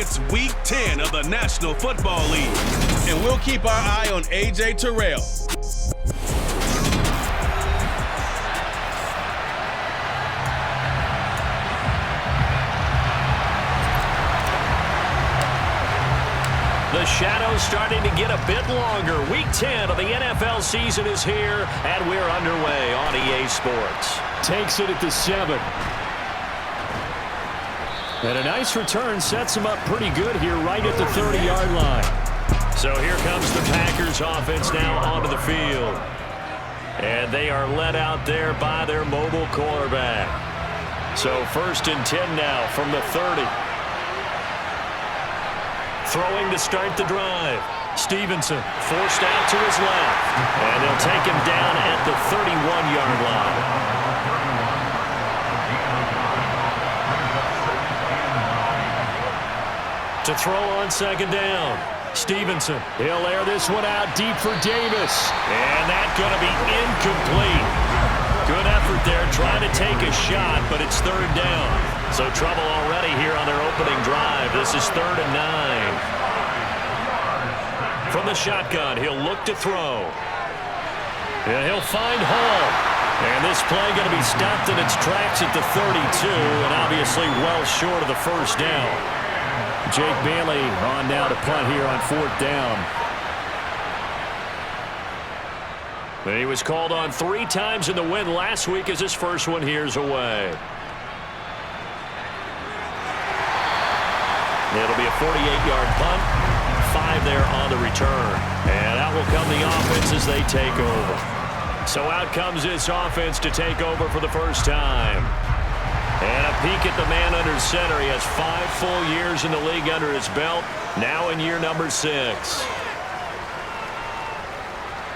It's Week 10 of the National Football League, and we'll keep our eye on A.J. Terrell. The shadow's starting to get a bit longer. Week 10 of the NFL season is here, and we're underway on EA Sports. Takes it at the 7. And a nice return sets him up pretty good here right at the 30-yard line. So here comes the Packers offense now onto the field. And they are led out there by their mobile quarterback. So 1st and 10 now from the 30. Throwing to start the drive. Stevenson forced out to his left. And they'll take him down at the 31-yard line. To throw on 2nd down. Stevenson. He'll air this one out deep for Davis. And that's going to be incomplete. Good effort there trying to take a shot, but it's 3rd down. So trouble already here on their opening drive. This is 3rd and 9. From the shotgun, he'll look to throw. And he'll find Hall. And this play going to be stopped in its tracks at the 32, and obviously well short of the 1st down. Jake Bailey on now to punt here on 4th down. But he was called on 3 times in the win last week as his first one here's away. It'll be a 48-yard punt. 5 there on the return. And out will come the offense as they take over. So out comes this offense to take over for the first time. And a peek at the man under center. He has 5 full years in the league under his belt. Now in year number 6.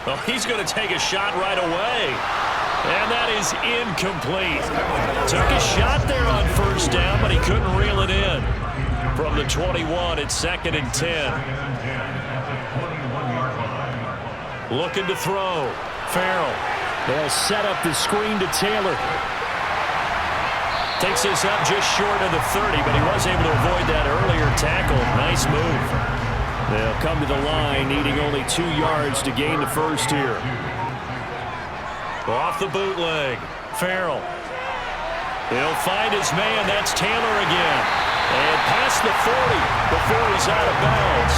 Well, he's going to take a shot right away. And that is incomplete. Took a shot there on 1st down, but he couldn't reel it in. From the 21, it's 2nd and 10. Looking to throw. Farrell. They'll set up the screen to Taylor. Takes this up just short of the 30, but he was able to avoid that earlier tackle. Nice move. They'll come to the line, needing only 2 yards to gain the first here. Off the bootleg. Farrell. He'll find his man. That's Taylor again. And past the 40 before he's out of bounds.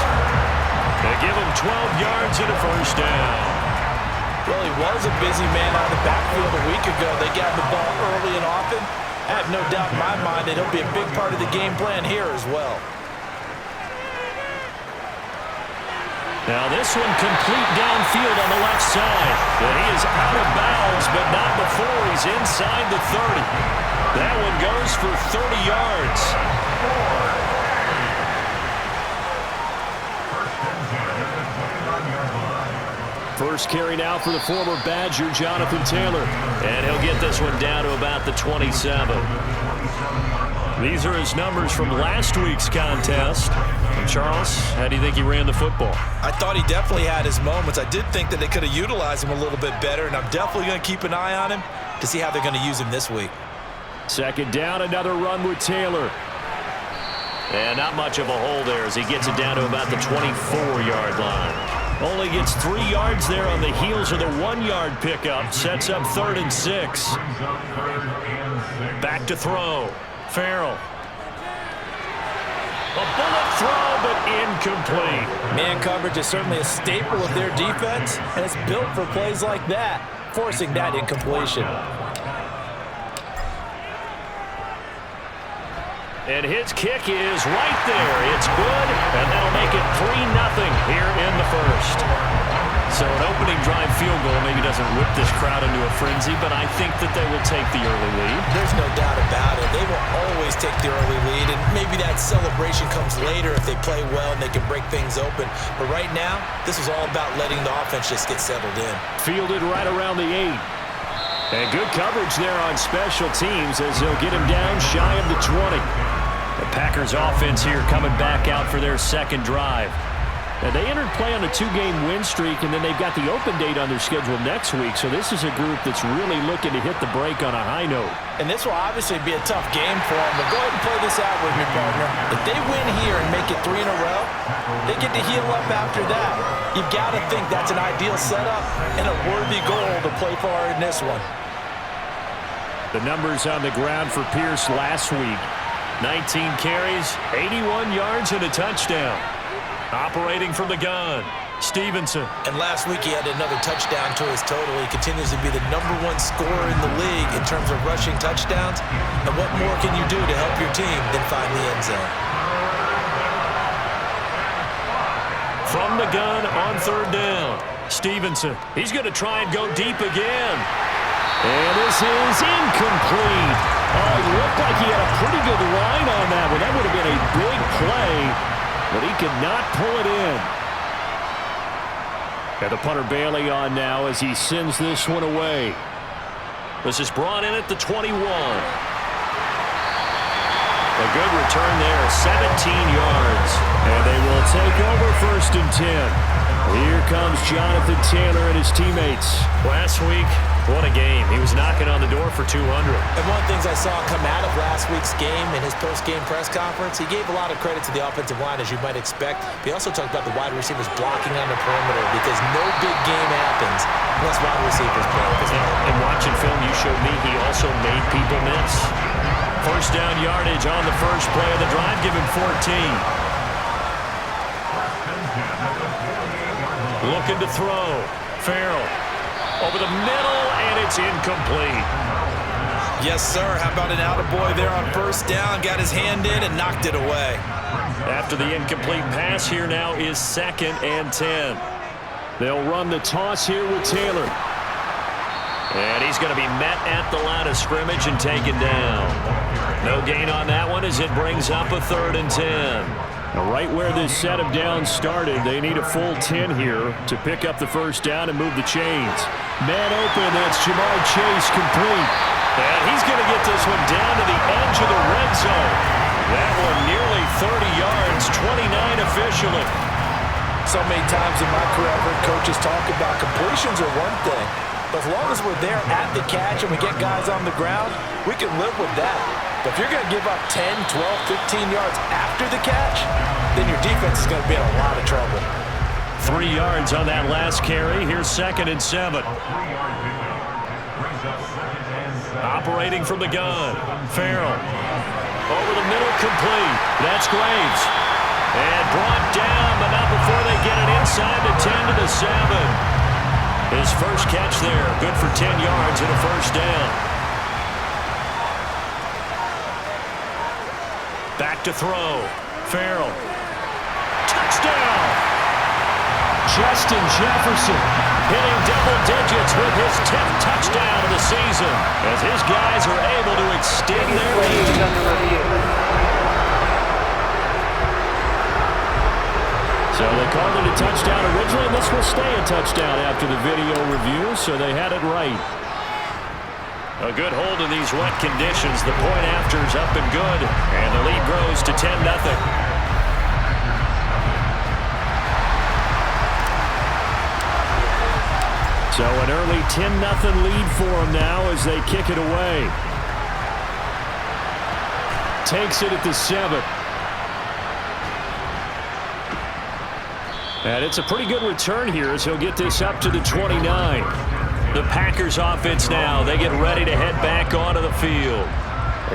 They give him 12 yards and a first down. Well, he was a busy man out of the backfield a week ago. They got the ball early and often. I have no doubt in my mind that he'll be a big part of the game plan here as well. Now this one complete downfield on the left side. But he is out of bounds, but not before he's inside the 30. That one goes for 30 yards. First carry now for the former Badger, Jonathan Taylor. And he'll get this one down to about the 27. These are his numbers from last week's contest. And Charles, how do you think he ran the football? I thought he definitely had his moments. I did think that they could have utilized him a little bit better, and I'm definitely going to keep an eye on him to see how they're going to use him this week. 2nd down, another run with Taylor. And not much of a hole there as he gets it down to about the 24-yard line. Only gets 3 yards there on the heels of the 1-yard pickup. Sets up 3rd and 6. Back to throw. Farrell. A bullet throw, but incomplete. Man coverage is certainly a staple of their defense, and it's built for plays like that, forcing that incompletion. And his kick is right there. It's good, and that'll make it 3-0 here in the first. So an opening drive field goal maybe doesn't whip this crowd into a frenzy, but I think that they will take the early lead. There's no doubt about it. They will always take the early lead, and maybe that celebration comes later if they play well and they can break things open. But right now, this is all about letting the offense just get settled in. Fielded right around the 8. And good coverage there on special teams as he'll get him down shy of the 20. The Packers offense here coming back out for their second drive. And they entered play on a 2-game win streak, and then they've got the open date on their schedule next week. So this is a group that's really looking to hit the break on a high note. And this will obviously be a tough game for them. But go ahead and play this out with me, partner. If they win here and make it 3 in a row, they get to heal up after that. You've got to think that's an ideal setup and a worthy goal to play for in this one. The numbers on the ground for Pierce last week. 19 carries, 81 yards, and a touchdown. Operating from the gun, Stevenson. And last week he had another touchdown to his total. He continues to be the #1 scorer in the league in terms of rushing touchdowns. And what more can you do to help your team than find the end zone? From the gun on 3rd down, Stevenson. He's going to try and go deep again. And this is incomplete. Oh, it looked like he had a pretty good line on that one. That would have been a big play, but he could not pull it in. And the punter Bailey on now as he sends this one away. This is brought in at the 21. A good return there, 17 yards. And they will take over 1st and 10. Here comes Jonathan Taylor and his teammates. Last week, what a game. He was knocking on the door for 200. And one of the things I saw come out of last week's game in his post-game press conference, he gave a lot of credit to the offensive line, as you might expect. But he also talked about the wide receivers blocking on the perimeter because no big game happens unless wide receivers block. And watching film, you showed me he also made people miss. 1st down yardage on the first play of the drive, give him 14. Looking to throw. Farrell over the middle, and it's incomplete. Yes, sir. How about an attaboy there on 1st down? Got his hand in and knocked it away. After the incomplete pass, here now is 2nd and 10. They'll run the toss here with Taylor. And he's going to be met at the line of scrimmage and taken down. No gain on that one as it brings up a 3rd and 10. Now, right where this set of downs started, they need a full 10 here to pick up the 1st down and move the chains. Man open, that's Jamar Chase complete. And he's going to get this one down to the edge of the red zone. That one nearly 30 yards, 29 officially. So many times in my career, I've heard coaches talk about completions are one thing. But as long as we're there at the catch and we get guys on the ground, we can live with that. But if you're going to give up 10, 12, 15 yards after the catch, then your defense is going to be in a lot of trouble. 3 yards on that last carry. Here's 2nd and 7. Operating from the gun. Farrell. Over the middle, complete. That's Graves. And brought down, but not before they get it inside the 10 to the 7. His first catch there. Good for 10 yards and a 1st down. Back to throw. Farrell. Touchdown! Justin Jefferson hitting double digits with his 10th touchdown of the season as his guys are able to extend their lead. So they called it a touchdown originally, and this will stay a touchdown after the video review, so they had it right. A good hold in these wet conditions. The point after is up and good, and the lead grows to 10-0. So an early 10-0 lead for them now as they kick it away. Takes it at the 7. And it's a pretty good return here as he'll get this up to the 29. The Packers offense now, they get ready to head back onto the field.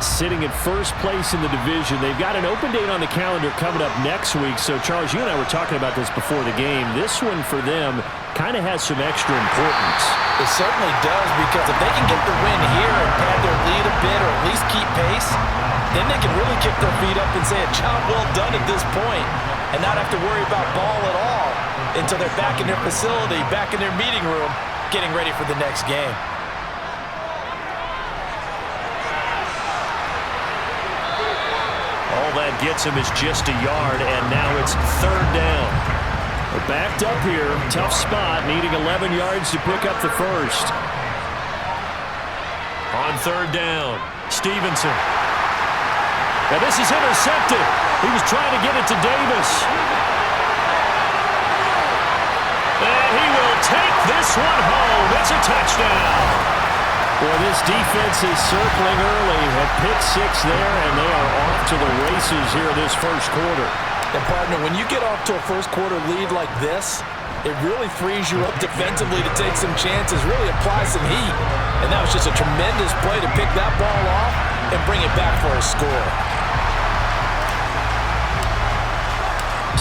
Sitting at 1st place in the division. They've got an open date on the calendar coming up next week. So, Charles, you and I were talking about this before the game. This one for them kind of has some extra importance. It certainly does, because if they can get the win here and pad their lead a bit or at least keep pace, then they can really kick their feet up and say a job well done at this point and not have to worry about ball at all until they're back in their facility, back in their meeting room, getting ready for the next game. All that gets him is just a yard, and now it's 3rd down. We're backed up here. Tough spot, needing 11 yards to pick up the 1st. On 3rd down, Stevenson. And this is intercepted. He was trying to get it to Davis. take this one home. It's a touchdown. Well, this defense is circling early. A pick six there, and they are off to the races here this first quarter. And, partner, when you get off to a first-quarter lead like this, it really frees you up defensively to take some chances, really apply some heat. And that was just a tremendous play to pick that ball off and bring it back for a score.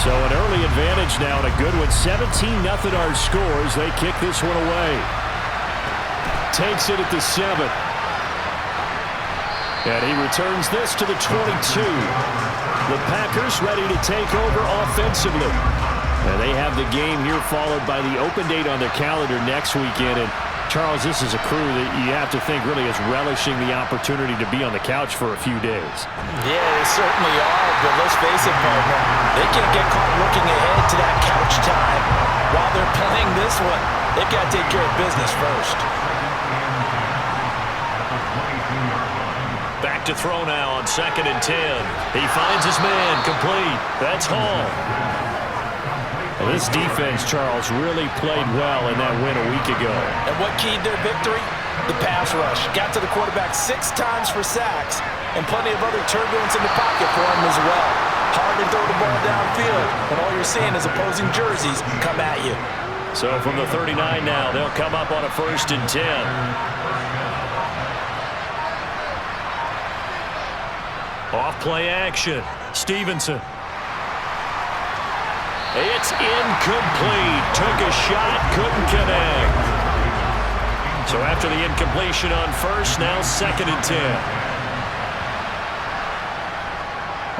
So an early advantage now and a good one. 17-0 our scores. They kick this one away. Takes it at the 7. And he returns this to the 22. The Packers ready to take over offensively. And they have the game here followed by the open date on their calendar next weekend. And Charles, this is a crew that you have to think really is relishing the opportunity to be on the couch for a few days. Yeah, they certainly are, but let's face it, partner. They can't get caught looking ahead to that couch time while they're playing this one. They've got to take care of business first. Back to throw now on 2nd and 10. He finds his man complete. That's Hall. Well, this defense, Charles, really played well in that win a week ago. And what keyed their victory? The pass rush. Got to the quarterback 6 times for sacks and plenty of other turbulence in the pocket for him as well. Hard to throw the ball downfield when all you're seeing is opposing jerseys come at you. So from the 39 now, they'll come up on a 1st and 10. Off play action. Stevenson. It's incomplete. Took a shot, couldn't connect. So after the incompletion on 1st, now 2nd and 10.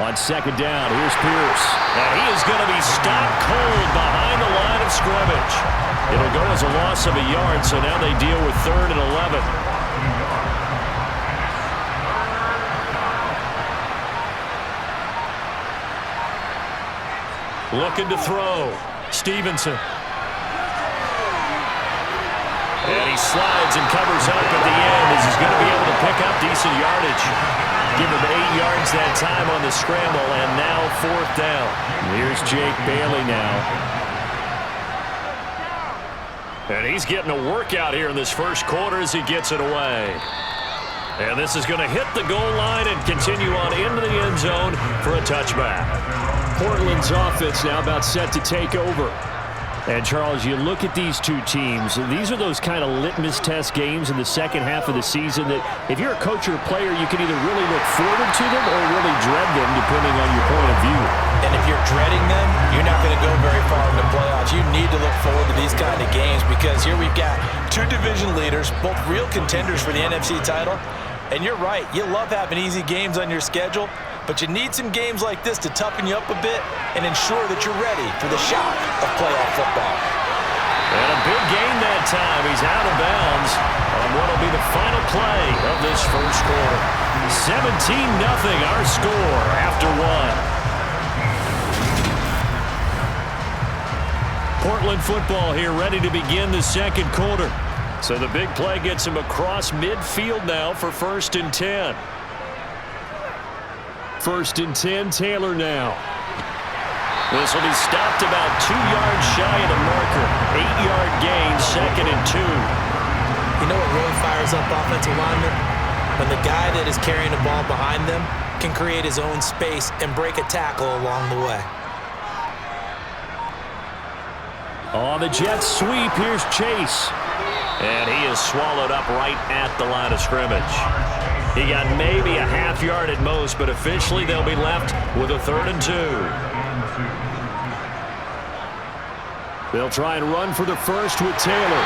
On 2nd down, here's Pierce. And he is going to be stopped cold behind the line of scrimmage. It'll go as a loss of a yard, so now they deal with 3rd and 11. Looking to throw. Stevenson. And he slides and covers up at the end as he's going to be able to pick up decent yardage. Give him 8 yards that time on the scramble, and now 4th down. Here's Jake Bailey now. And he's getting a workout here in this first quarter as he gets it away. And this is going to hit the goal line and continue on into the end zone for a touchback. Portland's offense now about set to take over. And, Charles, you look at these two teams, these are those kind of litmus test games in the second half of the season that if you're a coach or a player, you can either really look forward to them or really dread them, depending on your point of view. And if you're dreading them, you're not going to go very far in the playoffs. You need to look forward to these kind of games because here we've got 2 division leaders, both real contenders for the NFC title. And you're right, you love having easy games on your schedule, but you need some games like this to toughen you up a bit and ensure that you're ready for the shock of playoff football. And a big gain that time. He's out of bounds on what will be the final play of this first quarter. 17-0 our score after 1. Portland football here ready to begin the second quarter. So the big play gets him across midfield now for 1st and 10. 1st and 10, Taylor now. This will be stopped about 2 yards shy of the marker. 8-yard gain, 2nd and 2. You know what really fires up offensive linemen? When the guy that is carrying the ball behind them can create his own space and break a tackle along the way. On the jet sweep, here's Chase. And he is swallowed up right at the line of scrimmage. He got maybe a half yard at most, but officially they'll be left with a 3rd and 2. They'll try and run for the first with Taylor.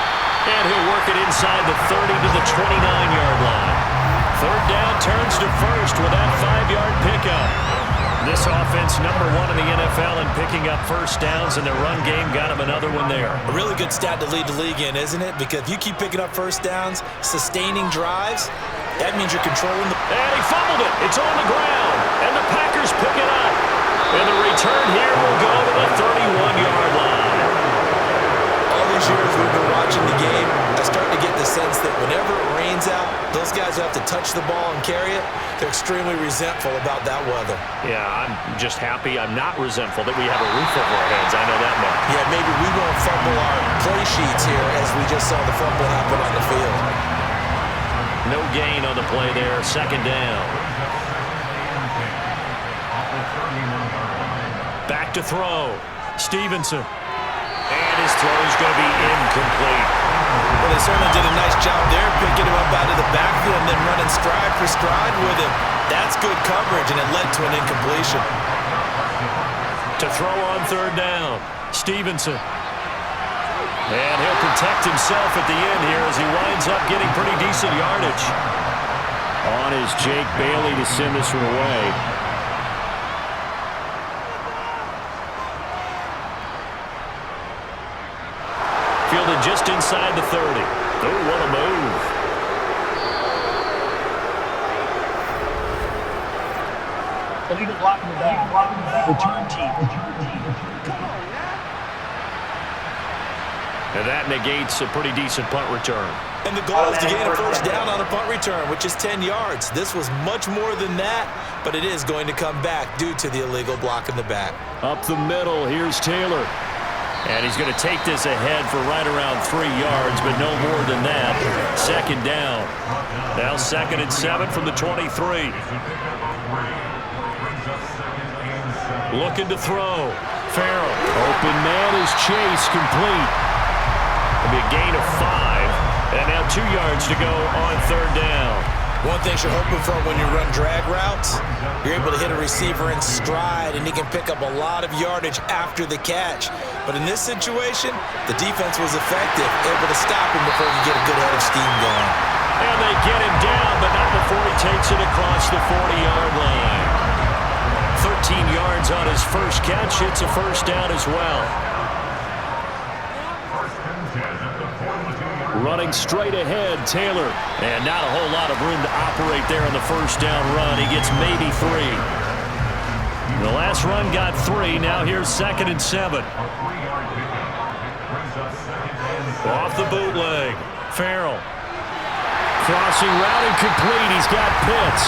And he'll work it inside the 30 to the 29-yard line. 3rd down turns to 1st with that 5-yard pickup. This offense, number 1 in the NFL in picking up first downs, and their run game got him another one there. A really good stat to lead the league in, isn't it? Because if you keep picking up first downs, sustaining drives, that means you're controlling the... And he fumbled it. It's on the ground. And the Packers pick it up. And the return here will go to the 31-yard line. All these years we've been watching the game, I start to get the sense that whenever it rains, rain's out, those guys who have to touch the ball and carry it, they're extremely resentful about that weather. Yeah, I'm just happy I'm not resentful that we have a roof over our heads. I know that much. Yeah, maybe we won't fumble our play sheets here as we just saw the fumble happen on the field. No gain on the play there. Second down. Back to throw. Stevenson. And his throw is going to be incomplete. Well, they certainly did a nice job there, picking him up out of the backfield and then running stride for stride with him. That's good coverage, and it led to an incompletion. To throw on third down. Stevenson. And he'll protect himself at the end here as he winds up getting pretty decent yardage. On is Jake Bailey to send this one away. Fielded just inside the 30. Oh, what a move. Illegal block in the back. Return team. And that negates a pretty decent punt return. And the goal is to gain a first down on a punt return, which is 10 yards. This was much more than that, but it is going to come back due to the illegal block in the back. Up the middle, here's Taylor. And he's going to take this ahead for right around 3 yards, but no more than that. Second down. Now 2nd and 7 from the 23. Looking to throw. Farrell. Open man is Chase, complete. It'll be a gain of 5. And now 2 yards to go on third down. One thing you're hoping for when you run drag routes, you're able to hit a receiver in stride, and he can pick up a lot of yardage after the catch. But in this situation, the defense was effective, able to stop him before he could get a good head of steam going. And they get him down, but not before he takes it across the 40-yard line. 13 yards on his first catch. It's a first down as well. Running straight ahead, Taylor. And not a whole lot of room to operate there on the first down run. He gets maybe 3. The last run got 3. Now here's 2nd and 7. Off the bootleg. Farrell. Crossing route incomplete. He's got Pitts.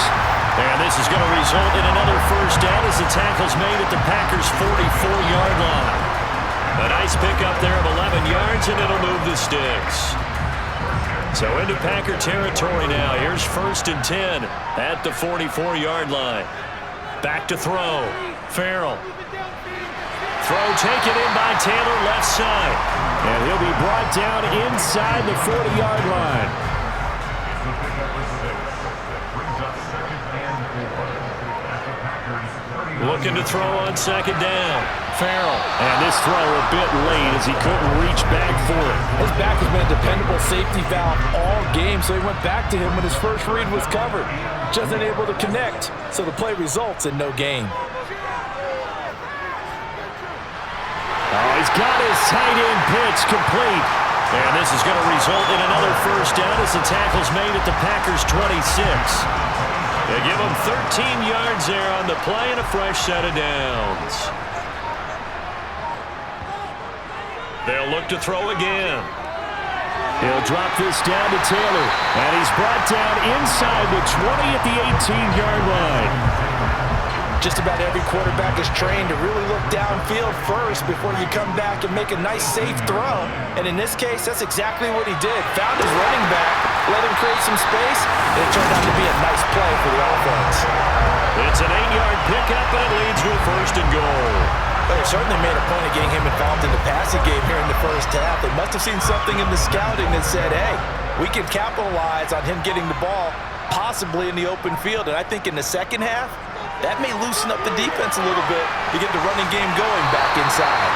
And this is going to result in another first down as the tackle's made at the Packers' 44-yard line. A nice pickup there of 11 yards, and it'll move the sticks. So into Packer territory now. Here's 1st and 10 at the 44-yard line. Back to throw. Farrell. Throw taken in by Taylor, left side. And he'll be brought down inside the 40-yard line. Looking to throw on 2nd down. Farrell. And this throw a bit late as he couldn't reach back for it. His back has been a dependable safety valve all game, so he went back to him when his first read was covered. Just unable to connect, so the play results in no gain. Oh, he's got his tight end pitch complete. And this is going to result in another first down as the tackle's made at the Packers' 26. They give him 13 yards there on the play and a fresh set of downs. They'll look to throw again. He'll drop this down to Taylor. And he's brought down inside the 20 at the 18-yard line. Just about every quarterback is trained to really look downfield first before you come back and make a nice, safe throw. And in this case, that's exactly what he did. Found his running back, let him create some space, and it turned out to be a nice play for the offense. It's an 8-yard pickup, and it leads to a 1st and goal. They certainly made a point of getting him involved in the passing game here in the first half. They must have seen something in the scouting that said, hey, we can capitalize on him getting the ball, possibly in the open field. And I think in the second half, that may loosen up the defense a little bit to get the running game going back inside.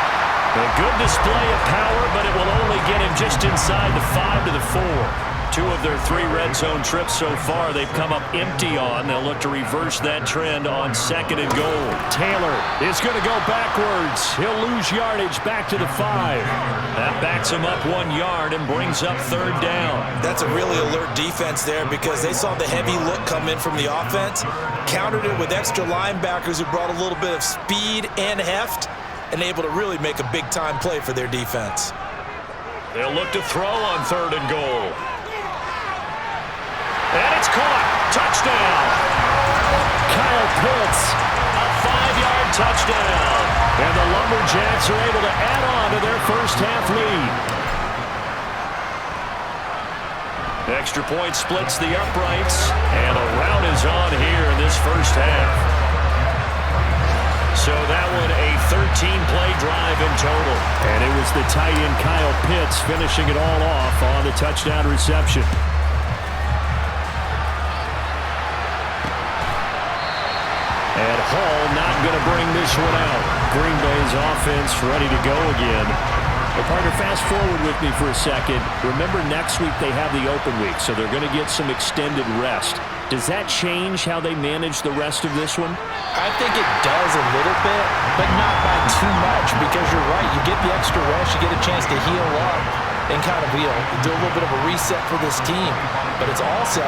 A good display of power, but it will only get him just inside the 5 to the 4. 2 of their 3 red zone trips so far they've come up empty on. They'll look to reverse that trend on 2nd and goal. Taylor is going to go backwards. He'll lose yardage back to the 5. That backs him up 1 yard and brings up 3rd down. That's a really alert defense there because they saw the heavy look come in from the offense, countered it with extra linebackers who brought a little bit of speed and heft, and able to really make a big-time play for their defense. They'll look to throw on 3rd and goal. touchdown. And the Lumberjacks are able to add on to their first half lead. Extra point splits the uprights, and a rout is on here in this first half. So that one a 13-play drive in total. And it was the tight end Kyle Pitts finishing it all off on the touchdown reception. And Hall not going to bring this one out. Green Bay's offense ready to go again. Well, partner, fast forward with me for a second. Remember, next week they have the open week, so they're going to get some extended rest. Does that change how they manage the rest of this one? I think it does a little bit, but not by too much, because you're right. You get the extra rest, you get a chance to heal up and kind of, do a little bit of a reset for this team. But it's also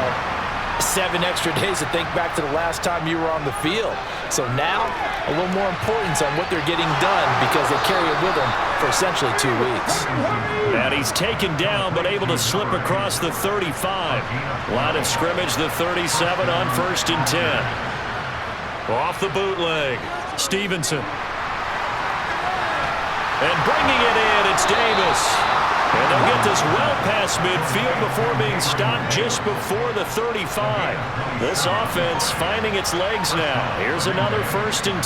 7 extra days to think back to the last time you were on the field. So now, a little more importance on what they're getting done because they carry it with them for essentially 2 weeks. And he's taken down but able to slip across the 35. Line of scrimmage, the 37 on 1st and 10. Off the bootleg, Stevenson. And bringing it in, it's Davis. And they'll get this well past midfield before being stopped just before the 35. This offense finding its legs now. Here's another 1st and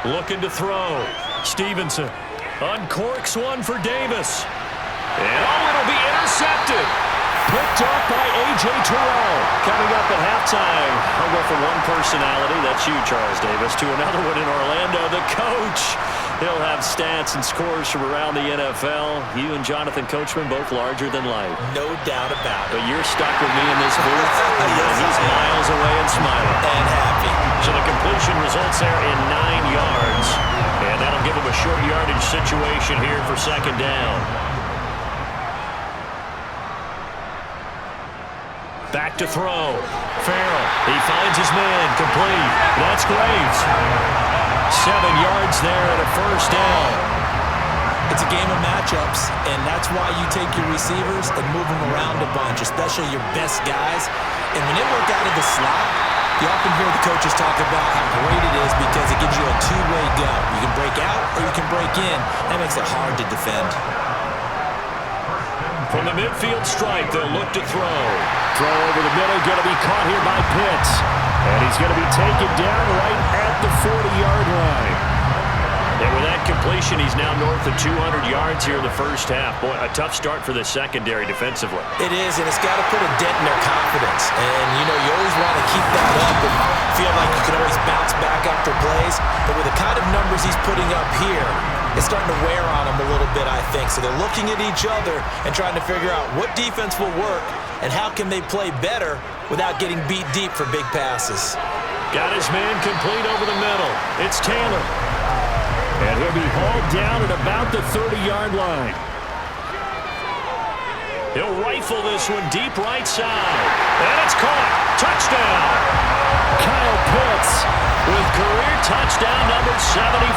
10. Looking to throw. Stevenson uncorks one for Davis. And it'll be intercepted. Picked off by A.J. Terrell. Coming up at halftime, I'll go from one personality, that's you, Charles Davis, to another one in Orlando, the coach. He'll have stats and scores from around the NFL. You and Jonathan Coachman both larger than life. No doubt about it. But you're stuck with me in this booth. He's miles away and smiling. And happy. So the completion results there in 9 yards. And that'll give him a short yardage situation here for 2nd down. Back to throw. Farrell. He finds his man. Complete. That's Graves. 7 yards there and a 1st down. It's a game of matchups, and that's why you take your receivers and move them around a bunch, especially your best guys. And when they work out of the slot, you often hear the coaches talk about how great it is because it gives you a two-way go. You can break out or you can break in. That makes it hard to defend. From the midfield stripe, they'll look to throw. Throw over the middle, going to be caught here by Pitts. And he's going to be taken down right at the 40-yard line. And with that completion, he's now north of 200 yards here in the first half. Boy, a tough start for the secondary defensively. It is, and it's got to put a dent in their confidence. And, you always want to keep that up and feel like you can always bounce back after plays. But with the kind of numbers he's putting up here, it's starting to wear on them a little bit, I think. So they're looking at each other and trying to figure out what defense will work and how can they play better without getting beat deep for big passes. Got his man complete over the middle. It's Taylor. And he'll be hauled down at about the 30-yard line. He'll rifle this one deep right side. And it's caught. Touchdown. Kyle Pitts with career touchdown number 75.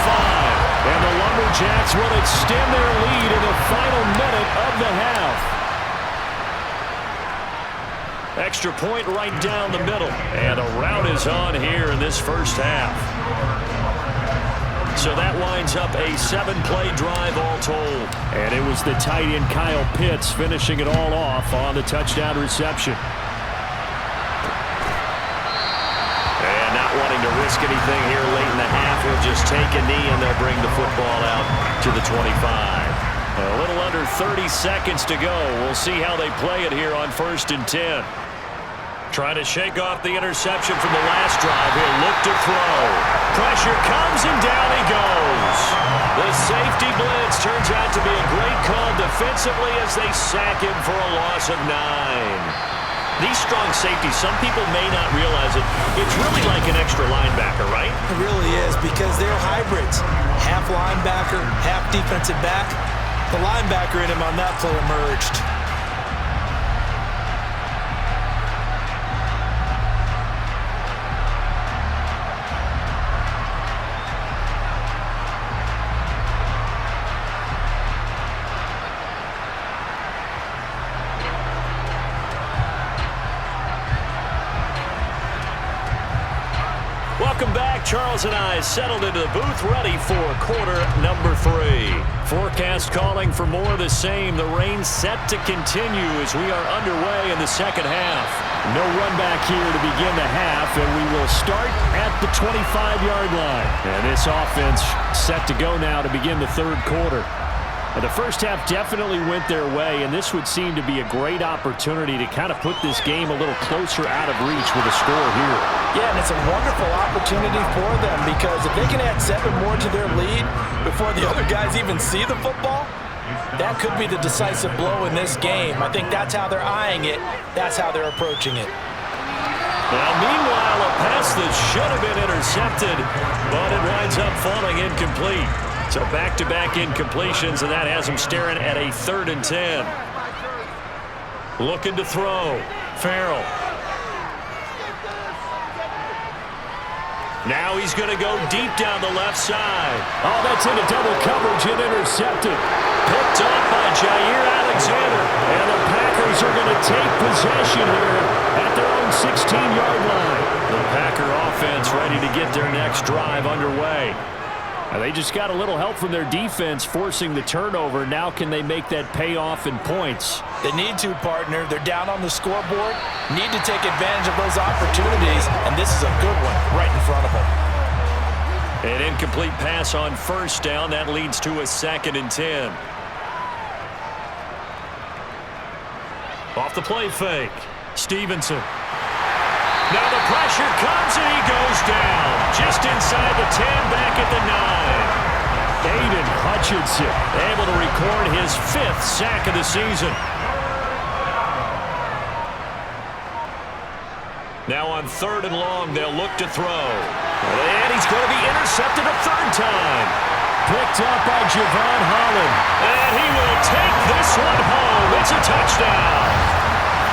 And the Lumberjacks will extend their lead in the final minute of the half. Extra point right down the middle. And a rout is on here in this first half. So that winds up a 7-play drive all told. And it was the tight end Kyle Pitts finishing it all off on the touchdown reception. And not wanting to risk anything here late in the half, he'll just take a knee and they'll bring the football out to the 25. A little under 30 seconds to go. We'll see how they play it here on 1st and 10. Trying to shake off the interception from the last drive. He'll look to throw. Pressure comes and down he goes. The safety blitz turns out to be a great call defensively as they sack him for a loss of 9. These strong safeties, some people may not realize it. It's really like an extra linebacker, right? It really is because they're hybrids. Half linebacker, half defensive back. The linebacker in him on that play emerged. Welcome back. Charles and I settled into the booth, ready for quarter number 3. Forecast calling for more of the same. The rain set to continue as we are underway in the second half. No run back here to begin the half, and we will start at the 25-yard line. And this offense set to go now to begin the third quarter. The first half definitely went their way, and this would seem to be a great opportunity to kind of put this game a little closer out of reach with a score here. Yeah, and it's a wonderful opportunity for them because if they can add 7 more to their lead before the other guys even see the football, that could be the decisive blow in this game. I think that's how they're eyeing it. That's how they're approaching it. Now, meanwhile, a pass that should have been intercepted, but it winds up falling incomplete. So back-to-back incompletions, and that has him staring at a 3rd and 10. Looking to throw. Farrell. Now he's going to go deep down the left side. Oh, that's into double coverage and intercepted. Picked up by Jair Alexander. And the Packers are going to take possession here at their own 16-yard line. The Packer offense ready to get their next drive underway. Now they just got a little help from their defense forcing the turnover. Now can they make that pay off in points? They need to, partner. They're down on the scoreboard. Need to take advantage of those opportunities, and this is a good one right in front of them. An incomplete pass on first down. That leads to a 2nd and 10. Off the play fake. Stevenson. Now the pressure comes and he goes down. Just inside the 10, back at the 9. Aiden Hutchinson able to record his 5th sack of the season. Now on 3rd and long, they'll look to throw. And he's going to be intercepted a 3rd time. Picked up by Javon Holland. And he will take this one home. It's a touchdown.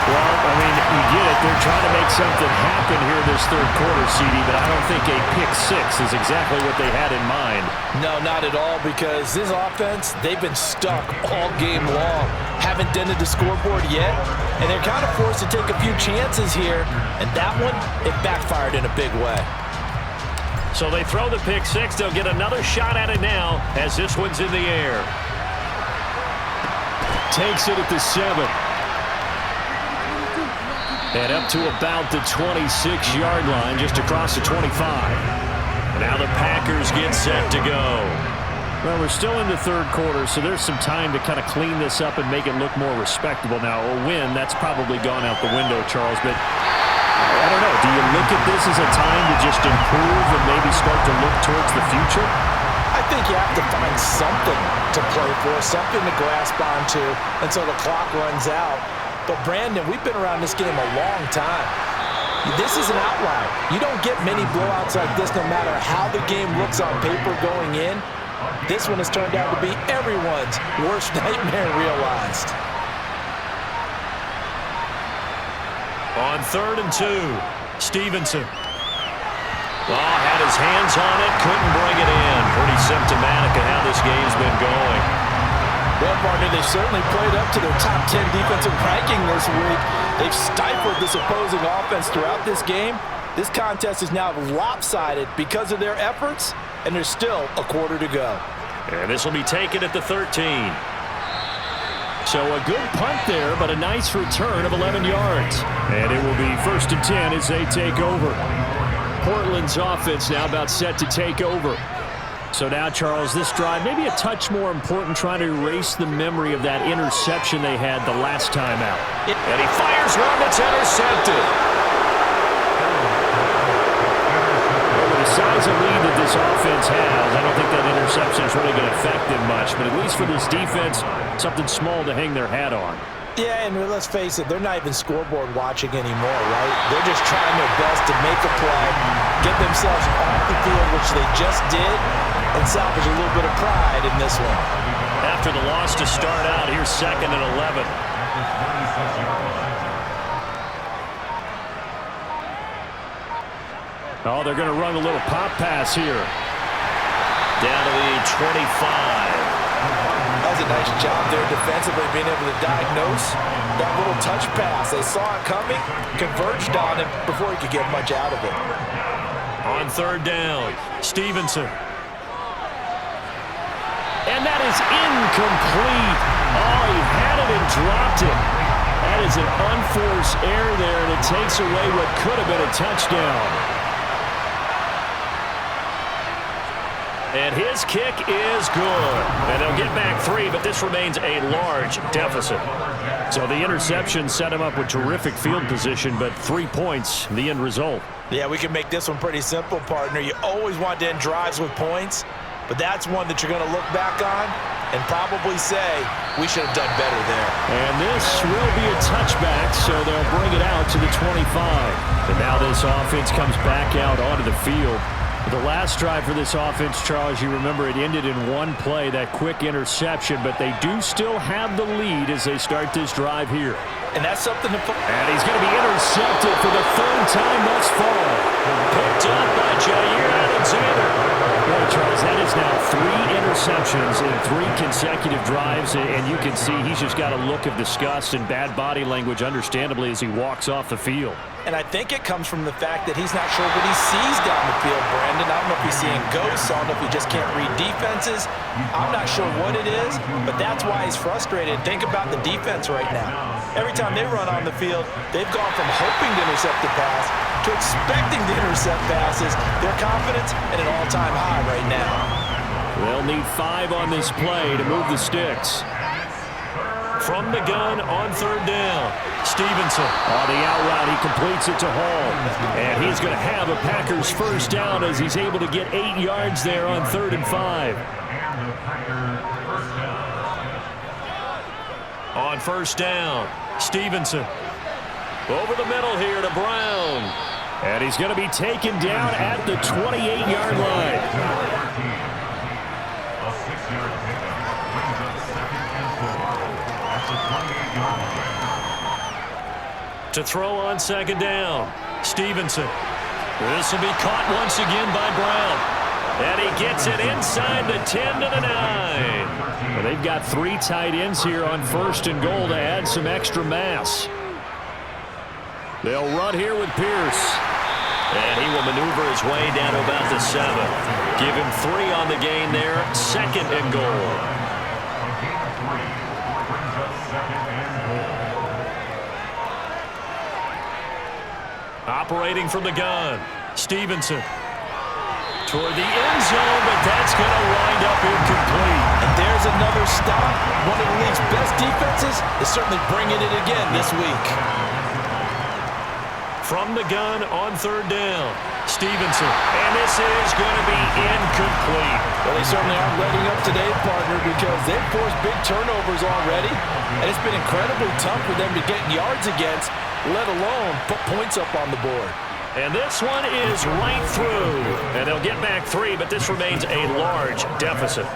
Well, I mean, you get it. They're trying to make something happen here this third quarter, CD, but I don't think a pick-6 is exactly what they had in mind. No, not at all, because this offense, they've been stuck all game long. Haven't dented the scoreboard yet, and they're kind of forced to take a few chances here, and that one, it backfired in a big way. So they throw the pick-6. They'll get another shot at it now as this one's in the air. Takes it at the 7. And up to about the 26-yard line, just across the 25. Now the Packers get set to go. Well, we're still in the third quarter, so there's some time to kind of clean this up and make it look more respectable. Now, a win, that's probably gone out the window, Charles, but I don't know. Do you look at this as a time to just improve and maybe start to look towards the future? I think you have to find something to play for, something to grasp onto until the clock runs out. But, Brandon, we've been around this game a long time. This is an outlier. You don't get many blowouts like this no matter how the game looks on paper going in. This one has turned out to be everyone's worst nightmare realized. On 3rd and 2, Stevenson. Oh, had his hands on it, couldn't bring it in. Pretty symptomatic of how this game's been going. Well, partner, they certainly played up to their top 10 defensive ranking this week. They've stifled this opposing offense throughout this game. This contest is now lopsided because of their efforts, and there's still a quarter to go. And this will be taken at the 13. So a good punt there, but a nice return of 11 yards. And it will be 1st and 10 as they take over. Portland's offense now about set to take over. So now, Charles, this drive maybe a touch more important, trying to erase the memory of that interception they had the last time out. And he fires one that's intercepted. With the size of lead that this offense has, I don't think that interception is really going to affect them much. But at least for this defense, something small to hang their hat on. Yeah, and let's face it, they're not even scoreboard watching anymore, right? They're just trying their best to make a play, get themselves off the field, which they just did, and salvage a little bit of pride in this one. After the loss to start out, here's 2nd and 11. Oh, they're going to run a little pop pass here. Down to the 25. That was a nice job there defensively, being able to diagnose that little touch pass. They saw it coming, converged on it before he could get much out of it. On third down, Stevenson. And that is incomplete. Oh, he had it and dropped it. That is an unforced error there, and it takes away what could have been a touchdown. And his kick is good. And they'll get back 3, but this remains a large deficit. So the interception set him up with terrific field position, but 3 points, the end result. Yeah, we can make this one pretty simple, partner. You always want to end drives with points, but that's one that you're going to look back on and probably say, we should have done better there. And this will be a touchback, so they'll bring it out to the 25. And now this offense comes back out onto the field. The last drive for this offense, Charles, you remember it ended in one play, that quick interception, but they do still have the lead as they start this drive here. And that's something to... And he's going to be intercepted for the third time thus far. Picked up by Jair Alexander. Boy, Charles, that is now 3 interceptions in 3 consecutive drives, and you can see he's just got a look of disgust and bad body language, understandably, as he walks off the field. And I think it comes from the fact that he's not sure what he sees down the field, Brandon. I don't know if he's seeing ghosts. I don't know if he just can't read defenses. I'm not sure what it is, but that's why he's frustrated. Think about the defense right now. Every time they run on the field, they've gone from hoping to intercept the pass to expecting to intercept passes. Their confidence at an all-time high right now. They'll need 5 on this play to move the sticks. From the gun on third down, Stevenson. On the out route, he completes it to Hall. And he's going to have a Packers first down as he's able to get 8 yards there on 3rd and 5. On first down, Stevenson. Over the middle here to Brown. And he's going to be taken down at the 28-yard line. To throw on second down, Stevenson. This will be caught once again by Brown. And he gets it inside the 10 to the 9. Well, they've got 3 tight ends here on 1st and goal to add some extra mass. They'll run here with Pierce. And he will maneuver his way down to about the 7. Give him 3 on the gain there, 2nd and goal. Operating from the gun, Stevenson. Toward the end zone, but that's going to wind up incomplete. And there's another stop. One of the league's best defenses is certainly bringing it again this week. From the gun on third down, Stevenson. And this is going to be incomplete. Well, they certainly aren't letting up today, partner, because they've forced big turnovers already. And it's been incredibly tough for them to get yards against, let alone put points up on the board. And this one is right through. And they'll get back 3, but this remains a large deficit.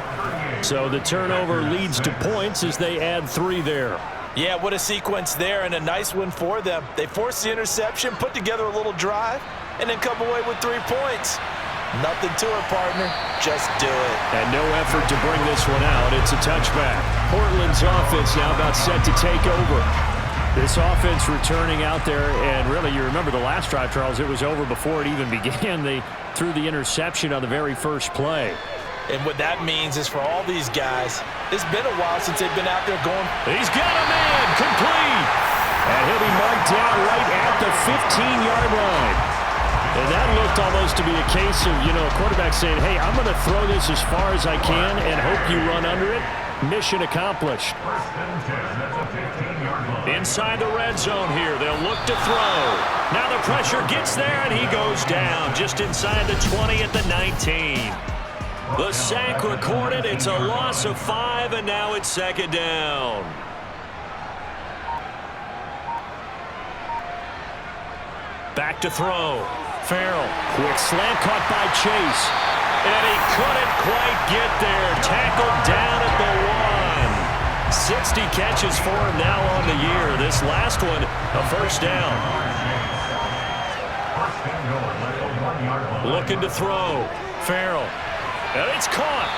So the turnover leads to points as they add 3 there. Yeah, what a sequence there, and a nice one for them. They forced the interception, put together a little drive, and then come away with 3 points. Nothing to it, partner. Just do it. And no effort to bring this one out. It's a touchback. Portland's offense now about set to take over. This offense returning out there, and really, you remember the last drive, Charles, it was over before it even began. They threw the interception on the very first play. And what that means is for all these guys, it's been a while since they've been out there going. He's got a man, complete. And he'll be marked down right at the 15-yard line. And that looked almost to be a case of, a quarterback saying, hey, I'm going to throw this as far as I can and hope you run under it. Mission accomplished. Inside the red zone here, they'll look to throw. Now the pressure gets there, and he goes down just inside the 20 at the 19. The sack recorded. It's a loss of 5, and now it's 2nd down. Back to throw. Farrell. Quick slant caught by Chase. And he couldn't quite get there. Tackled down at the 1. 60 catches for him now on the year. This last one, a first down. Looking to throw. Farrell. And it's caught.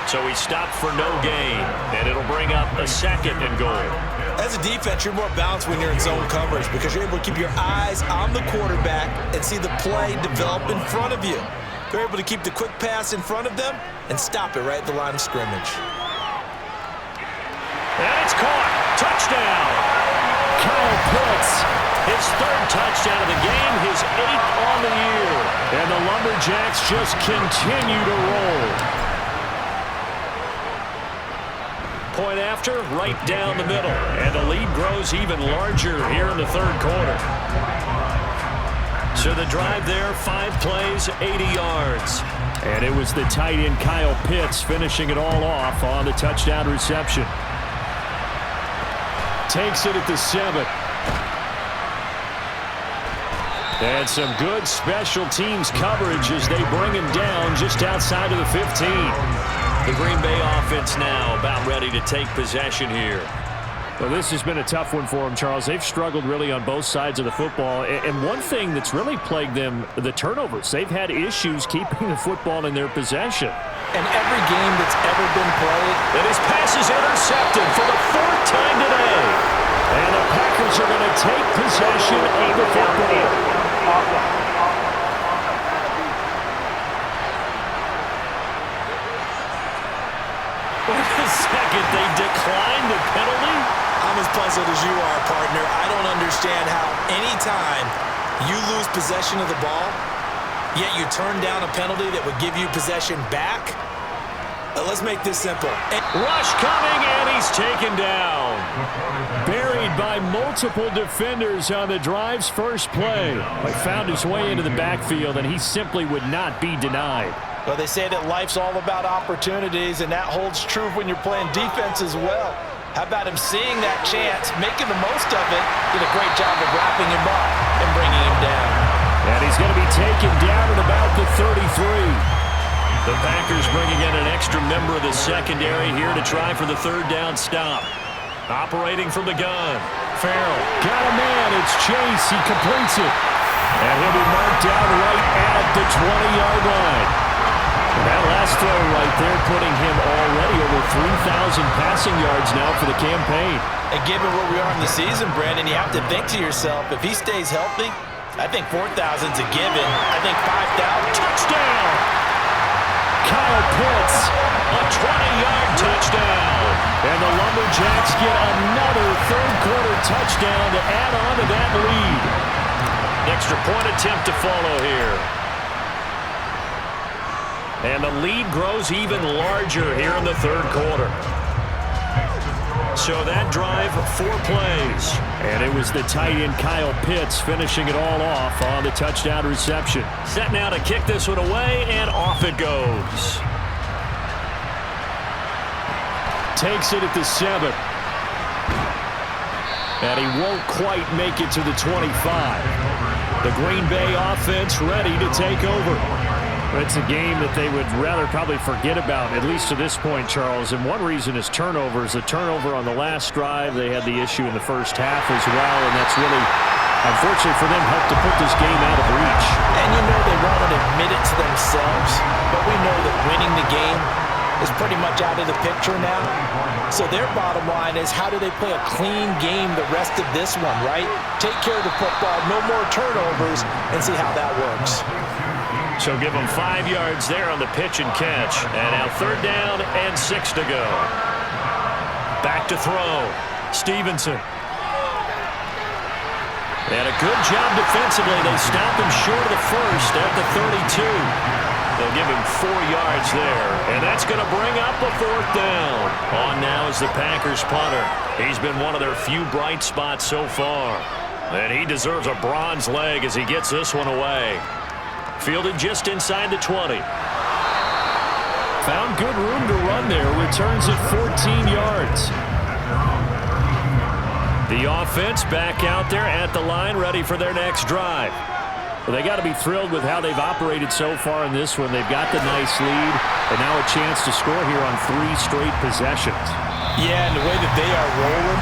So he stopped for no gain. And it'll bring up a 2nd and goal. As a defense, you're more balanced when you're in zone coverage because you're able to keep your eyes on the quarterback and see the play develop in front of you. They're able to keep the quick pass in front of them and stop it right at the line of scrimmage. And it's caught. Touchdown. Kyle Pitts. His third touchdown of the game, his 8th on the year. And the Lumberjacks just continue to roll. Point after, right down the middle. And the lead grows even larger here in the third quarter. So the drive there, 5 plays, 80 yards. And it was the tight end Kyle Pitts finishing it all off on the touchdown reception. Takes it at the 7. And some good special teams coverage as they bring him down just outside of the 15. The Green Bay offense now about ready to take possession here. Well, this has been a tough one for them, Charles. They've struggled really on both sides of the football. And one thing that's really plagued them, the turnovers. They've had issues keeping the football in their possession. And every game that's ever been played, and his pass is intercepted for the 4th time today. And the Packers are going to take possession of the football. Second, they declined the penalty. I'm as puzzled as you are, partner. I don't understand how anytime you lose possession of the ball, yet you turn down a penalty that would give you possession back. Let's make this simple. Rush coming, and he's taken down. Buried by multiple defenders on the drive's first play. He found his way into the backfield, and he simply would not be denied. Well, they say that life's all about opportunities, and that holds true when you're playing defense as well. How about him seeing that chance, making the most of it, did a great job of wrapping him up and bringing him down. And he's going to be taken down at about the 33. The Packers bringing in an extra member of the secondary here to try for the 3rd down stop. Operating from the gun. Farrell. Got a man. It's Chase. He completes it. And he'll be marked down right at the 20-yard line. That last throw right there putting him already over 3,000 passing yards now for the campaign. And given where we are in the season, Brandon, you have to think to yourself, if he stays healthy, I think 4,000's a given. I think 5,000. Touchdown! Kyle Pitts. A 20-yard touchdown. And the Lumberjacks get another third-quarter touchdown to add on to that lead. Extra point attempt to follow here. And the lead grows even larger here in the third quarter. So that drive, 4 plays. And it was the tight end Kyle Pitts finishing it all off on the touchdown reception. Set now to kick this one away, and off it goes. Takes it at the 7. And he won't quite make it to the 25. The Green Bay offense ready to take over. It's a game that they would rather probably forget about, at least to this point, Charles. And one reason is turnovers. The turnover on the last drive, they had the issue in the first half as well, and that's really, unfortunately for them, helped to put this game out of reach. And you know they won't admit it to themselves, but we know that winning the game is pretty much out of the picture now. So their bottom line is, how do they play a clean game the rest of this one, right? Take care of the football, no more turnovers, and see how that works. So give them 5 yards there on the pitch and catch. And now 3rd down and 6 to go. Back to throw. Stevenson. And a good job defensively. They stop him short of the first at the 32. They'll give him 4 yards there. And that's going to bring up a 4th down. On now is the Packers punter. He's been one of their few bright spots so far. And he deserves a bronze leg as he gets this one away. Fielded just inside the 20. Found good room to run there. Returns at 14 yards. The offense back out there at the line, ready for their next drive. Well, they got to be thrilled with how they've operated so far in this one. They've got the nice lead, and now a chance to score here on 3 straight possessions. Yeah, and the way that they are rolling,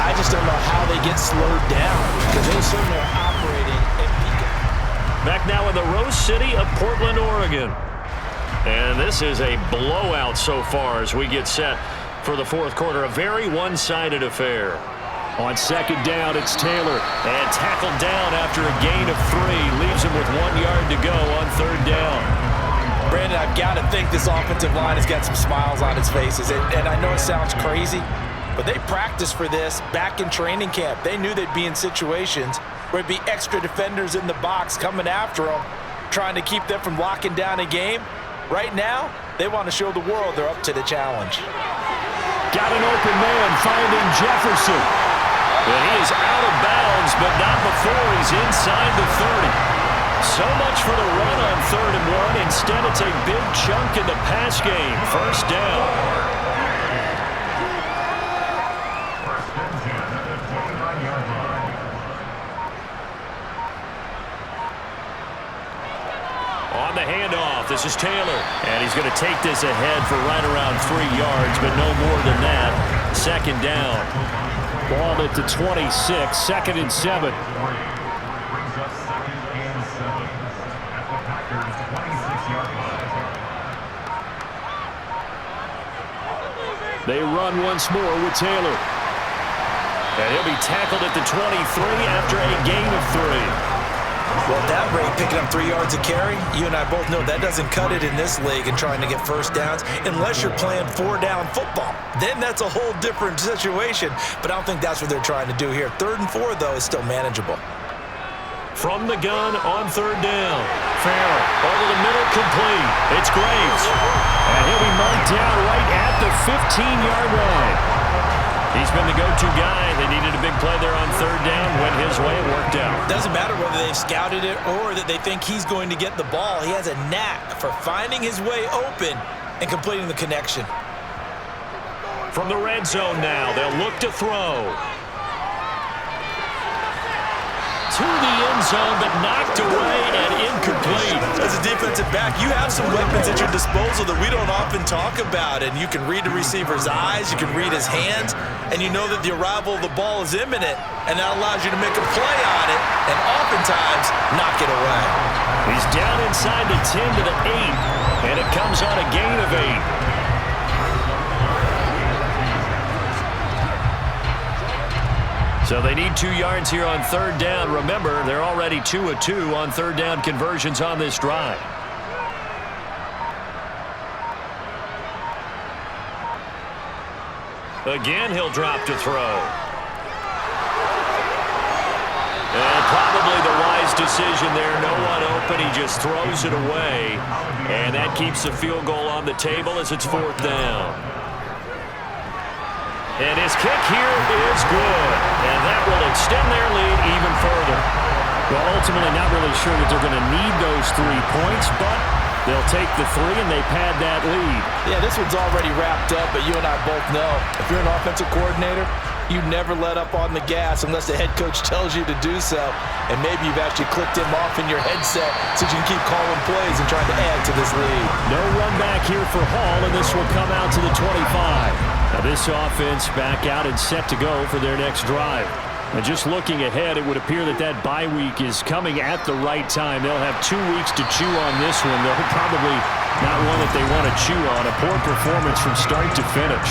I just don't know how they get slowed down, because they certainly are operating at peak. Back now in the Rose City of Portland, Oregon. And this is a blowout so far as we get set for the 4th quarter. A very one-sided affair. On second down, it's Taylor. And tackled down after a gain of 3. Leaves him with 1 yard to go on third down. Brandon, I've got to think this offensive line has got some smiles on its faces. And I know it sounds crazy, but they practiced for this back in training camp. They knew they'd be in situations where there'd be extra defenders in the box coming after them, trying to keep them from locking down a game. Right now, they want to show the world they're up to the challenge. Got an open man finding Jefferson. And he is out of bounds, but not before he's inside the 30. So much for the run on 3rd and 1. Instead, it's a big chunk in the pass game. First down. On the handoff, this is Taylor. And he's going to take this ahead for right around 3 yards, but no more than that. Second down. Ball at the 26, 2nd and 7. They run once more with Taylor. And he'll be tackled at the 23 after a gain of 3. Well, at that rate, picking up 3 yards a carry, you and I both know that doesn't cut it in this league and trying to get first downs unless you're playing 4-down football. Then that's a whole different situation, but I don't think that's what they're trying to do here. 3rd and 4, though, is still manageable. From the gun on 3rd down. Farrell over the middle, complete. It's Graves. And he'll be marked down right at the 15-yard line. He's been the go-to guy. They needed a big play there on 3rd down. Went his way. It worked out. Doesn't matter whether they've scouted it or that they think he's going to get the ball. He has a knack for finding his way open and completing the connection. From the red zone now, they'll look to throw. To the end zone, but knocked away and incomplete. As a defensive back, you have some weapons at your disposal that we don't often talk about, and you can read the receiver's eyes, you can read his hands, and you know that the arrival of the ball is imminent, and that allows you to make a play on it, and oftentimes knock it away. He's down inside the 10 to the 8, and it comes on a gain of 8. So they need 2 yards here on 3rd down. Remember, they're already 2 of 2 on 3rd down conversions on this drive. Again, he'll drop to throw. And probably the wise decision there. No one open. He just throws it away. And that keeps the field goal on the table as it's 4th down. And his kick here is good. And that will extend their lead even further. Well, ultimately not really sure that they're going to need those 3 points, but they'll take the 3 and they pad that lead. Yeah, this one's already wrapped up, but you and I both know if you're an offensive coordinator, you never let up on the gas unless the head coach tells you to do so. And maybe you've actually clicked him off in your headset so you can keep calling plays and trying to add to this lead. No run back here for Hall, and this will come out to the 25. Now this offense back out and set to go for their next drive. And just looking ahead, it would appear that that bye week is coming at the right time. They'll have 2 weeks to chew on this one. They'll probably not one that they want to chew on. A poor performance from start to finish.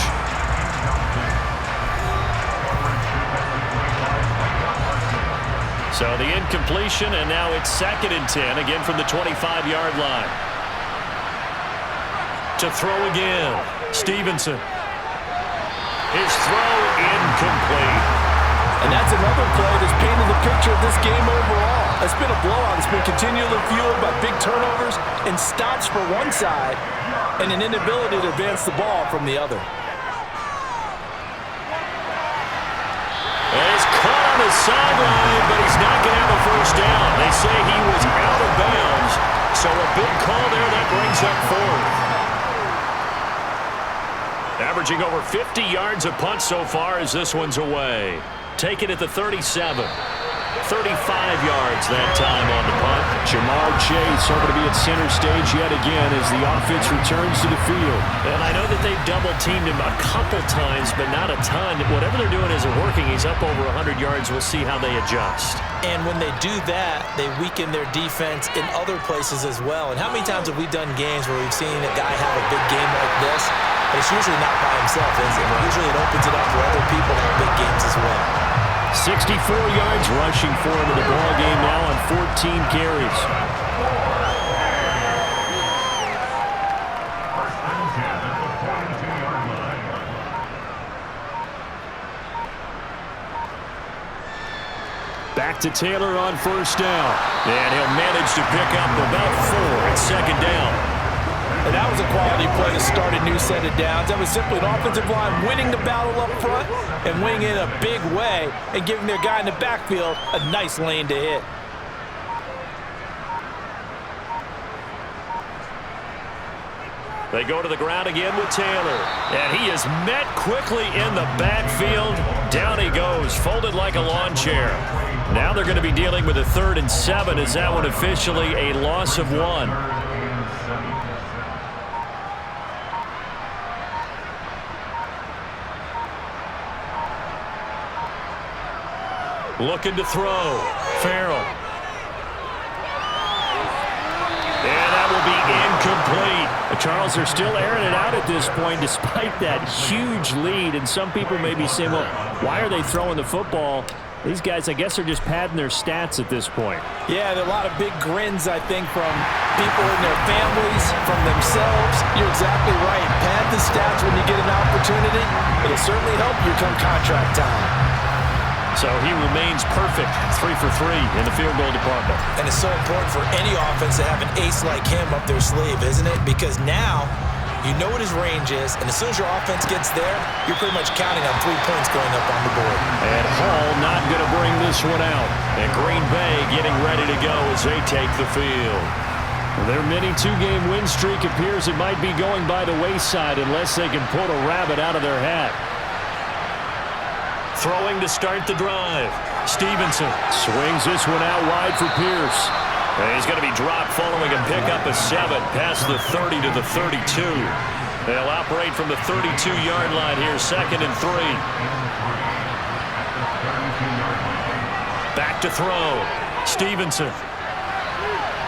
So the incompletion, and now it's 2nd and 10, again from the 25-yard line. To throw again, Stevenson. His throw incomplete. And that's another play that's painted the picture of this game overall. It's been a blowout. It's been continually fueled by big turnovers and stops for one side and an inability to advance the ball from the other. And he's caught on the sideline, but he's not going to have a first down. They say he was out of bounds, so a big call there that brings up 4th. Averaging over 50 yards a punt so far as this one's away. Take it at the 37. 35 yards that time on the punt. Jamar Chase hoping to be at center stage yet again as the offense returns to the field. And I know that they've double-teamed him a couple times, but not a ton. Whatever they're doing isn't working. He's up over 100 yards. We'll see how they adjust. And when they do that, they weaken their defense in other places as well. And how many times have we done games where we've seen a guy have a big game like this, but it's usually not by himself, is it? Usually it opens it up for other people in big games as well. 64 yards rushing for him in the ball game now on 14 carries. Back to Taylor on first down. And he'll manage to pick up about 4 at second down. And that was a quality play to start a new set of downs. That was simply an offensive line winning the battle up front and winning in a big way and giving their guy in the backfield a nice lane to hit. They go to the ground again with Taylor. And he is met quickly in the backfield. Down he goes, folded like a lawn chair. Now they're going to be dealing with a 3rd and 7. Is that one officially a loss of 1? Looking to throw. Farrell. And that will be incomplete. Charles, they're still airing it out at this point despite that huge lead. And some people may be saying, well, why are they throwing the football? These guys, I guess, are just padding their stats at this point. Yeah, there are a lot of big grins, I think, from people in their families, from themselves. You're exactly right. Pad the stats when you get an opportunity. It'll certainly help you come contract time. So he remains perfect, 3 for 3 in the field goal department. And it's so important for any offense to have an ace like him up their sleeve, isn't it? Because now you know what his range is, and as soon as your offense gets there, you're pretty much counting on 3 points going up on the board. And Hall not going to bring this one out. And Green Bay getting ready to go as they take the field. Their mini 2-game win streak appears it might be going by the wayside unless they can pull a rabbit out of their hat. Throwing to start the drive. Stevenson swings this one out wide for Pierce. And he's going to be dropped following a pickup of 7 past the 30 to the 32. They'll operate from the 32-yard line here, 2nd and 3. Back to throw. Stevenson.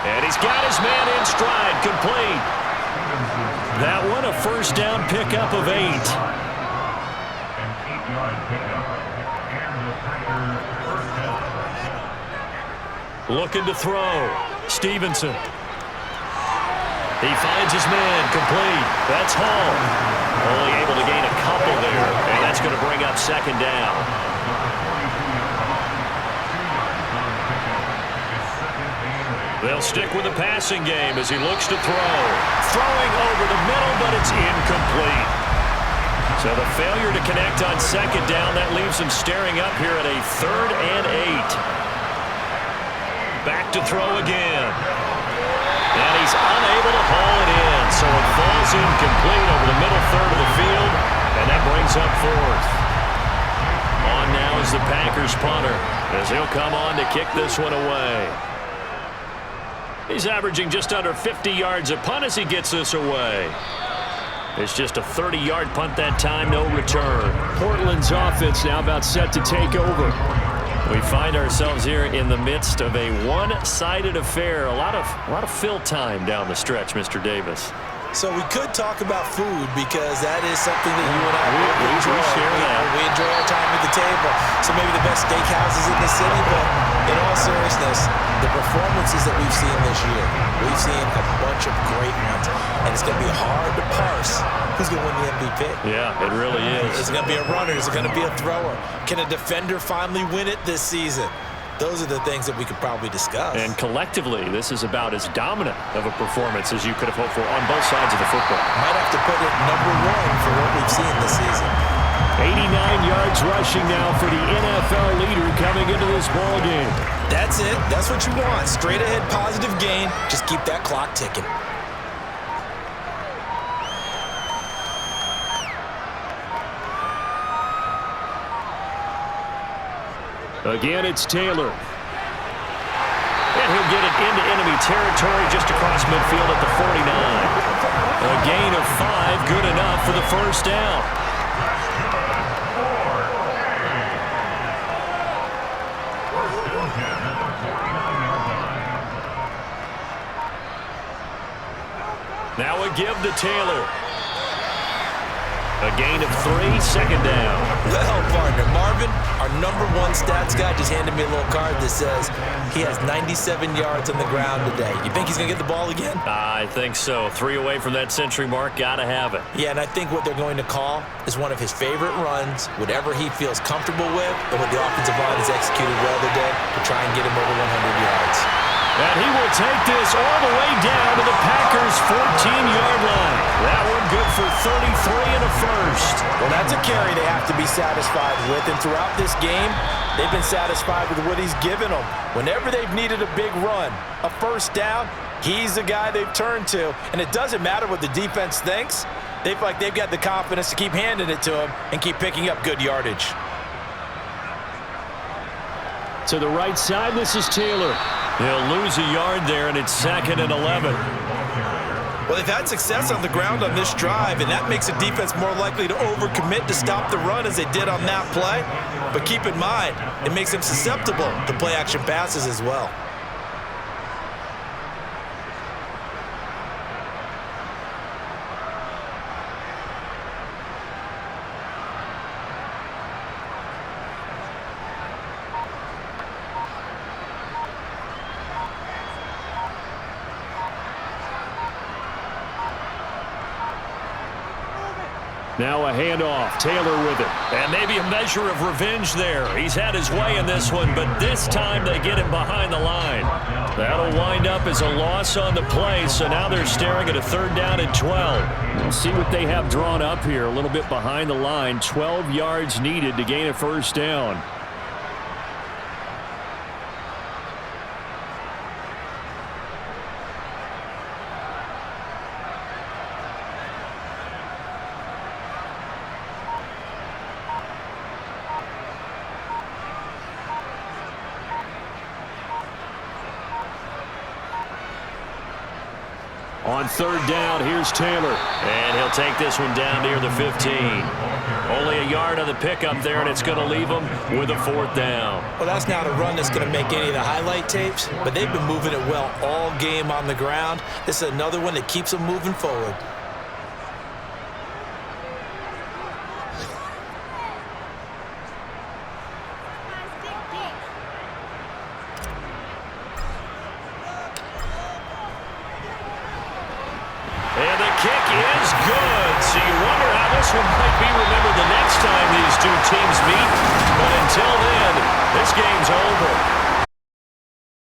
And he's got his man in stride, complete. That one a first down pickup of 8. Looking to throw. Stevenson. He finds his man, complete. That's Hall. Only able to gain a couple there, and that's going to bring up 2nd down. They'll stick with the passing game as he looks to throw. Throwing over the middle, but it's incomplete. So the failure to connect on 2nd down, that leaves him staring up here at a 3rd and 8. Back to throw again. And he's unable to haul it in. So it falls incomplete over the middle 3rd of the field. And that brings up 4th. On now is the Packers punter as he'll come on to kick this one away. He's averaging just under 50 yards a punt as he gets this away. It's just a 30-yard punt that time, no return. Portland's offense now about set to take over. We find ourselves here in the midst of a one-sided affair. A lot of fill time down the stretch, Mr. Davis. So we could talk about food because that is something that you and I we enjoy. share that. We enjoy our time at the table. So maybe the best steakhouses in the city, but in all seriousness, the performances that we've seen this year, we've seen a bunch of great ones. And it's going to be hard to parse who's going to win the MVP. Yeah, it really is. Is it going to be a runner? Is it going to be a thrower? Can a defender finally win it this season? Those are the things that we could probably discuss. And collectively, this is about as dominant of a performance as you could have hoped for on both sides of the football. Might have to put it #1 for what we've seen this season. 89 yards rushing now for the NFL leader coming into this ball game. That's it. That's what you want. Straight ahead positive gain. Just keep that clock ticking. Again, it's Taylor. And he'll get it into enemy territory just across midfield at the 49. A gain of 5, good enough for the first down. Now a give to Taylor. A gain of 3, second down. Well, partner, Marvin, our #1 stats guy just handed me a little card that says he has 97 yards on the ground today. You think he's going to get the ball again? I think so. 3 away from that century mark. Got to have it. Yeah, and I think what they're going to call is one of his favorite runs, whatever he feels comfortable with, and what the offensive line has executed well today to try and get him over 100 yards. And he will take this all the way down to the Packers' 14-yard line. That one good for 33 and a first. Well, that's a carry they have to be satisfied with, and throughout this game, they've been satisfied with what he's given them. Whenever they've needed a big run, a first down, he's the guy they've turned to. And it doesn't matter what the defense thinks. They feel like they've got the confidence to keep handing it to him and keep picking up good yardage. To the right side, this is Taylor. He'll lose a yard there, and it's 2nd and 11. Well, they've had success on the ground on this drive, and that makes the defense more likely to overcommit to stop the run as they did on that play. But keep in mind, it makes them susceptible to play-action passes as well. Now a handoff. Taylor with it. And maybe a measure of revenge there. He's had his way in this one, but this time they get him behind the line. That'll wind up as a loss on the play, so now they're staring at a 3rd down and 12. We'll see what they have drawn up here. A little bit behind the line. 12 yards needed to gain a first down. On 3rd down, here's Taylor. And he'll take this one down near the 15. Only a yard on the pickup there, and it's going to leave him with a 4th down. Well, that's not a run that's going to make any of the highlight tapes, but they've been moving it well all game on the ground. This is another one that keeps them moving forward. And the kick is good. So you wonder how this one might be remembered the next time these two teams meet. But until then, this game's over.